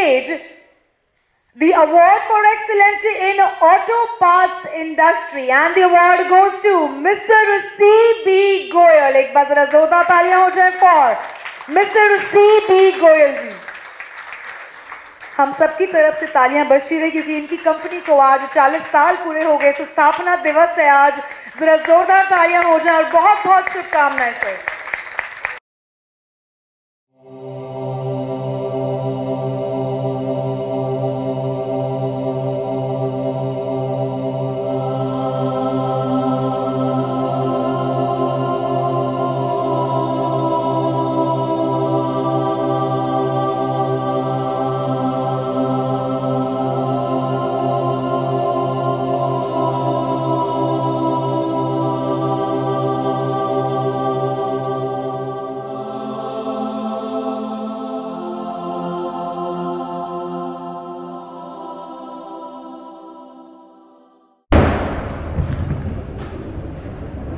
stage the award for excellence in auto parts industry, and the award goes to Mr. C.B. Goyal. एक बार जरा जोरदार तालियां हो जाए for Mr. C.B. Goyal जी। हम सबकी तरफ से तालियां बरसी रही क्योंकि इनकी कंपनी को आज 40 साल पूरे हो गए, तो स्थापना दिवस है आज। जरा जोरदार तालियां हो जाए और बहुत बहुत शुभकामनाएं सर।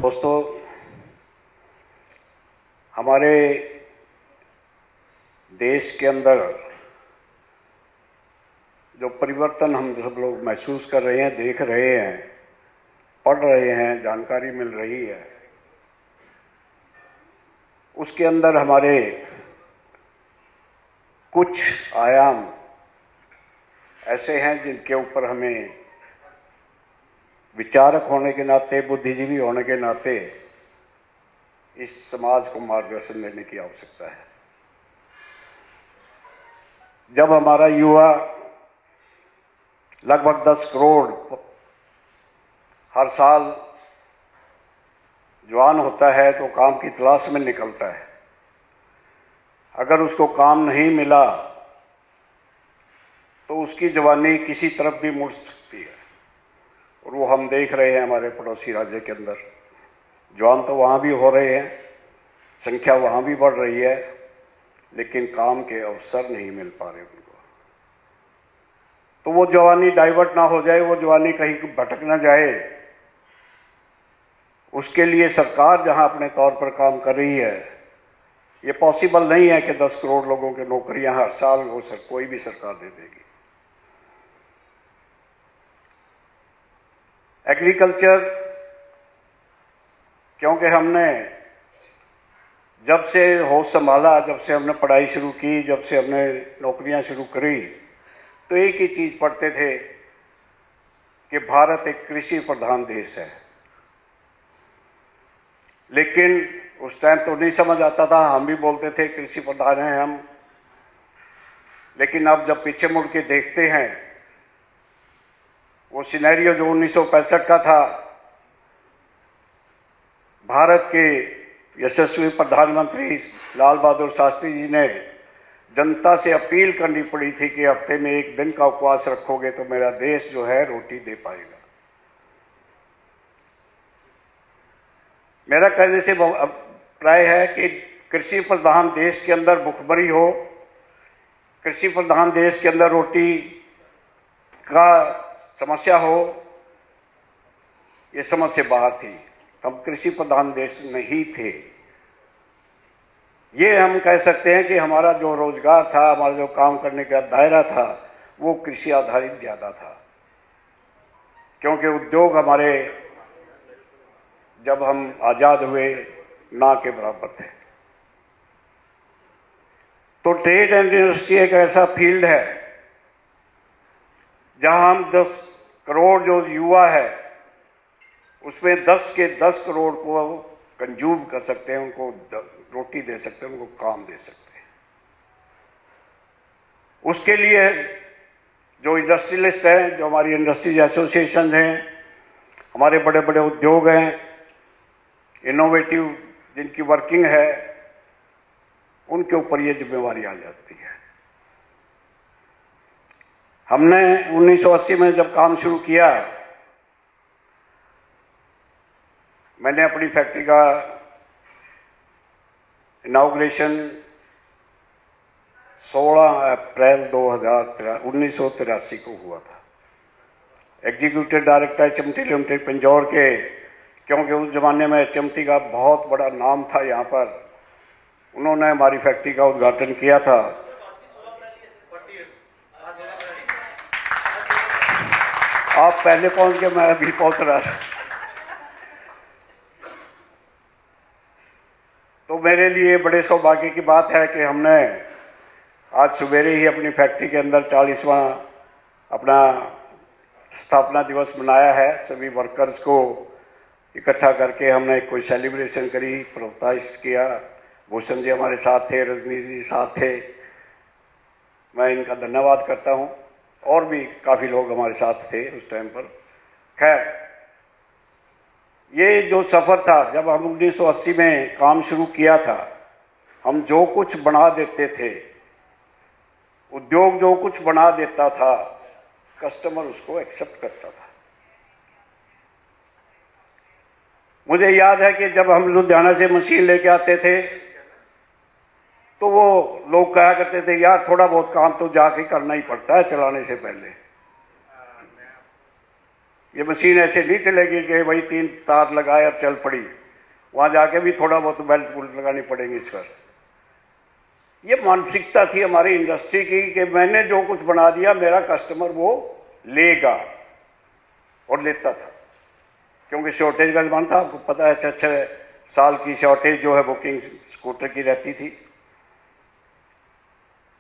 दोस्तों, हमारे देश के अंदर जो परिवर्तन हम सब लोग महसूस कर रहे हैं, देख रहे हैं, पढ़ रहे हैं, जानकारी मिल रही है, उसके अंदर हमारे कुछ आयाम ऐसे हैं जिनके ऊपर हमें विचारक होने के नाते, बुद्धिजीवी होने के नाते इस समाज को मार्गदर्शन देने की आवश्यकता है। जब हमारा युवा लगभग 10 करोड़ हर साल जवान होता है तो काम की तलाश में निकलता है। अगर उसको काम नहीं मिला तो उसकी जवानी किसी तरफ भी मुड़ सकती है, और वो हम देख रहे हैं हमारे पड़ोसी राज्य के अंदर। जवान तो वहाँ भी हो रहे हैं, संख्या वहाँ भी बढ़ रही है, लेकिन काम के अवसर नहीं मिल पा रहे उनको। तो वो जवानी डाइवर्ट ना हो जाए, वो जवानी कहीं भटक ना जाए, उसके लिए सरकार जहाँ अपने तौर पर काम कर रही है, ये पॉसिबल नहीं है कि 10 करोड़ लोगों की नौकरियां हर साल वो कोई भी सरकार दे देगी। एग्रीकल्चर, क्योंकि हमने जब से होश संभाला, जब से हमने पढ़ाई शुरू की, जब से हमने नौकरियां शुरू करी, तो एक ही चीज पढ़ते थे कि भारत एक कृषि प्रधान देश है। लेकिन उस टाइम तो नहीं समझ आता था, हम भी बोलते थे कृषि प्रधान हैं हम। लेकिन अब जब पीछे मुड़ के देखते हैं, वो सिनेरियो जो 1965 का था, भारत के यशस्वी प्रधानमंत्री लाल बहादुर शास्त्री जी ने जनता से अपील करनी पड़ी थी कि हफ्ते में एक दिन का उपवास रखोगे तो मेरा देश जो है रोटी दे पाएगा। मेरा कहने से अभिप्राय है कि कृषि प्रधान देश के अंदर भुखमरी हो, कृषि प्रधान देश के अंदर रोटी का समस्या हो, ये समझ से बाहर थी। हम कृषि प्रधान देश नहीं थे। ये हम कह सकते हैं कि हमारा जो रोजगार था, हमारा जो काम करने का दायरा था, वो कृषि आधारित ज्यादा था, क्योंकि उद्योग हमारे जब हम आजाद हुए ना के बराबर थे। तो ट्रेड एंड इंडस्ट्री एक ऐसा फील्ड है जहां हम 10 करोड़ जो युवा है उसमें 10 के 10 करोड़ को कंज्यूम कर सकते हैं, उनको रोटी दे सकते हैं, उनको काम दे सकते हैं। उसके लिए जो इंडस्ट्रियलिस्ट हैं, जो हमारी इंडस्ट्रीज एसोसिएशन हैं, हमारे बड़े बड़े उद्योग हैं, इनोवेटिव जिनकी वर्किंग है, उनके ऊपर ये जिम्मेवारी आ जाती है। हमने 1980 में जब काम शुरू किया, मैंने अपनी फैक्ट्री का इनॉग्रेशन 16 अप्रैल 1983 को हुआ था। Executive director HMT limited Pinjore के, क्योंकि उस जमाने में एचएमटी का बहुत बड़ा नाम था यहाँ पर, उन्होंने हमारी फैक्ट्री का उद्घाटन किया था। आप पहले पहुंच गए, मैं अभी पहुंच रहा था। तो मेरे लिए बड़े सौभाग्य की बात है कि हमने आज सवेरे ही अपनी फैक्ट्री के अंदर 40वां अपना स्थापना दिवस मनाया है। सभी वर्कर्स को इकट्ठा करके हमने कोई सेलिब्रेशन करी, प्रोत्साहित किया। भूषण जी हमारे साथ थे, रजनीश जी साथ थे, मैं इनका धन्यवाद करता हूं। और भी काफ़ी लोग हमारे साथ थे उस टाइम पर। खैर, ये जो सफ़र था, जब हम 1980 में काम शुरू किया था, हम जो कुछ बना देते थे, उद्योग जो कुछ बना देता था, कस्टमर उसको एक्सेप्ट करता था। मुझे याद है कि जब हम लुधियाना से मशीन लेके आते थे तो वो लोग कहा करते थे, यार थोड़ा बहुत काम तो जाके करना ही पड़ता है चलाने से पहले। ये मशीन ऐसे नहीं चलेगी कि भाई 3 तार लगाए और चल पड़ी, वहां जाके भी थोड़ा बहुत बेल्ट बुल्ट लगानी पड़ेगी इस पर। ये मानसिकता थी हमारी इंडस्ट्री की कि मैंने जो कुछ बना दिया, मेरा कस्टमर वो लेगा, और लेता था। क्योंकि शॉर्टेज का जमाना था, आपको पता है, 6 साल की शॉर्टेज जो है बुकिंग स्कूटर की रहती थी।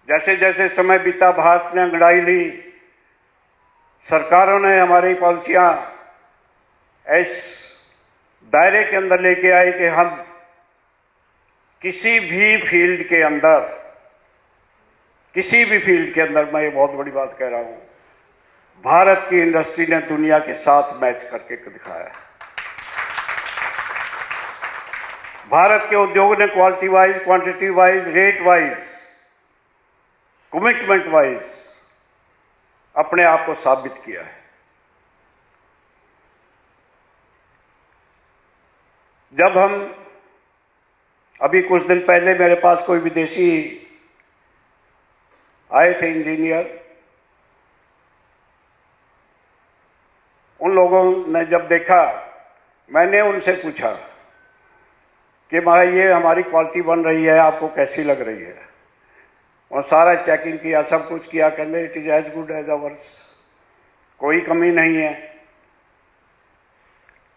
जैसे जैसे समय बीता, भारत ने अंगड़ाई ली, सरकारों ने हमारी पॉलिसियां इस दायरे के अंदर लेके आई कि हम किसी भी फील्ड के अंदर, मैं ये बहुत बड़ी बात कह रहा हूं, भारत की इंडस्ट्री ने दुनिया के साथ मैच करके दिखाया है। भारत के उद्योग ने quality wise, quantity wise, rate wise, commitment wise अपने आप को साबित किया है। जब हम अभी कुछ दिन पहले मेरे पास कोई विदेशी आए थे इंजीनियर, उन लोगों ने जब देखा, मैंने उनसे पूछा कि भाई ये हमारी क्वालिटी बन रही है, आपको कैसी लग रही है? और सारा चेकिंग किया, सब कुछ किया, कहते it is as good as ours, कोई कमी नहीं है।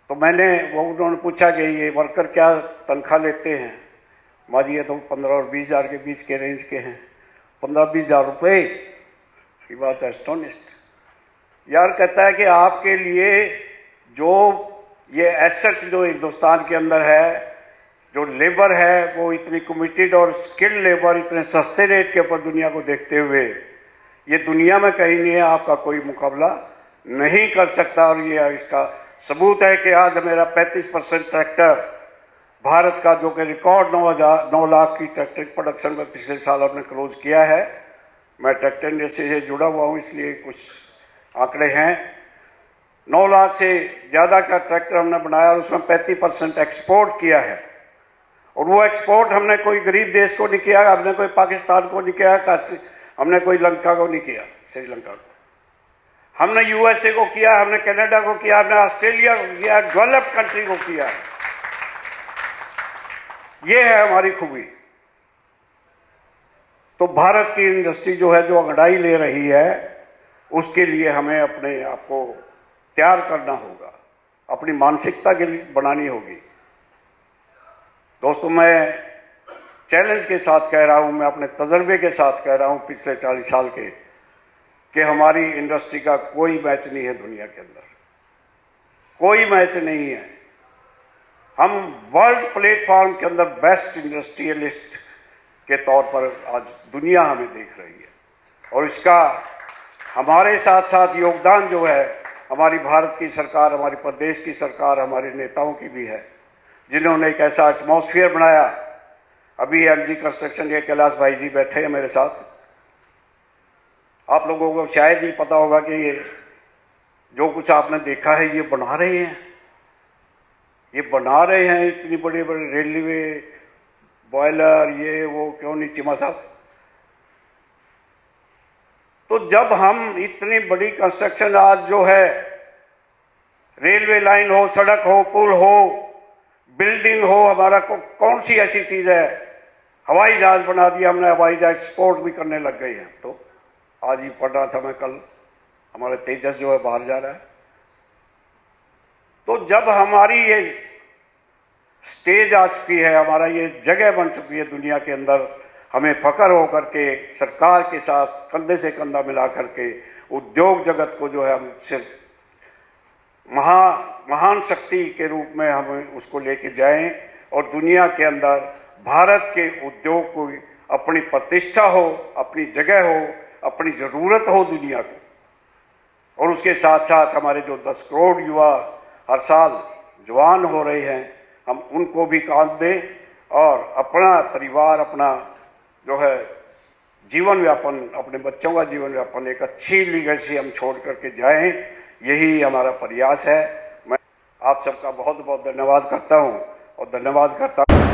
तो उन्होंने पूछा कि ये वर्कर क्या तनख्वाह लेते हैं? हमारी ये तो 15 और 20 हज़ार के बीच के रेंज के हैं। 15-20 हज़ार रुपये? He was astonished. यार, कहता है कि आपके लिए जो ये एसेट जो हिंदुस्तान के अंदर है, जो लेबर है, वो इतनी कमिटेड और स्किल्ड लेबर, इतने सस्ते रेट के ऊपर दुनिया को देखते हुए, ये दुनिया में कहीं नहीं है, आपका कोई मुकाबला नहीं कर सकता। और ये इसका सबूत है कि आज मेरा 35% ट्रैक्टर भारत का, जो कि रिकॉर्ड 9 लाख की ट्रैक्टर प्रोडक्शन में पिछले साल हमने क्लोज किया है। मैं ट्रैक्टर इंडस्ट्री से जुड़ा हुआ हूँ, इसलिए कुछ आंकड़े हैं। 9 लाख से ज़्यादा का ट्रैक्टर हमने बनाया और उसमें 35% एक्सपोर्ट किया है। और वो एक्सपोर्ट हमने कोई गरीब देश को नहीं किया, हमने कोई पाकिस्तान को नहीं किया, हमने कोई लंका को नहीं किया, श्रीलंका को, हमने यूएसए को किया, हमने कनाडा को किया, हमने ऑस्ट्रेलिया को किया, डेवलप्ड कंट्री को किया। ये है हमारी खूबी। तो भारत की इंडस्ट्री जो है, जो अंगड़ाई ले रही है, उसके लिए हमें अपने आप को तैयार करना होगा, अपनी मानसिकता के लिए बनानी होगी। दोस्तों, मैं चैलेंज के साथ कह रहा हूं, मैं अपने तजर्बे के साथ कह रहा हूं पिछले 40 साल के, कि हमारी इंडस्ट्री का कोई मैच नहीं है दुनिया के अंदर, कोई मैच नहीं है। हम वर्ल्ड प्लेटफॉर्म के अंदर बेस्ट इंडस्ट्रियलिस्ट के तौर पर आज दुनिया हमें देख रही है। और इसका हमारे साथ साथ योगदान जो है, हमारी भारत की सरकार, हमारी प्रदेश की सरकार, हमारे नेताओं की भी है, जिन्होंने एक ऐसा एटमॉस्फेयर बनाया। अभी एमजी कंस्ट्रक्शन के कैलाश भाई जी बैठे हैं मेरे साथ। आप लोगों को शायद ही पता होगा कि ये जो कुछ आपने देखा है, ये बना रहे हैं, इतनी बड़ी बड़ी रेलवे, बॉयलर, ये वो, क्यों नहीं चिमा साहब? तो जब हम इतनी बड़ी कंस्ट्रक्शन आज जो है, रेलवे लाइन हो, सड़क हो, पुल हो, बिल्डिंग हो, हमारा कौन सी ऐसी चीज है? हवाई जहाज बना दिया हमने, हवाई जहाज एक्सपोर्ट भी करने लग गए हैं। तो आज ही पढ़ रहा था मैं कल, हमारा तेजस जो है बाहर जा रहा है। तो जब हमारी ये स्टेज आ चुकी है, हमारा ये जगह बन चुकी है दुनिया के अंदर, हमें फख्र होकर के सरकार के साथ कंधे से कंधा मिला करके उद्योग जगत को जो है हम सिर्फ महान शक्ति के रूप में हम उसको लेके जाएं और दुनिया के अंदर भारत के उद्योग को अपनी प्रतिष्ठा हो, अपनी जगह हो, अपनी जरूरत हो दुनिया को। और उसके साथ साथ हमारे जो 10 करोड़ युवा हर साल जवान हो रहे हैं, हम उनको भी काम दें और अपना परिवार, अपना जो है जीवन व्यापन, अपने बच्चों का जीवन व्यापन एक अच्छी लीगेसी हम छोड़ करके जाएं, यही हमारा प्रयास है। मैं आप सबका बहुत बहुत धन्यवाद करता हूं और धन्यवाद करता हूं।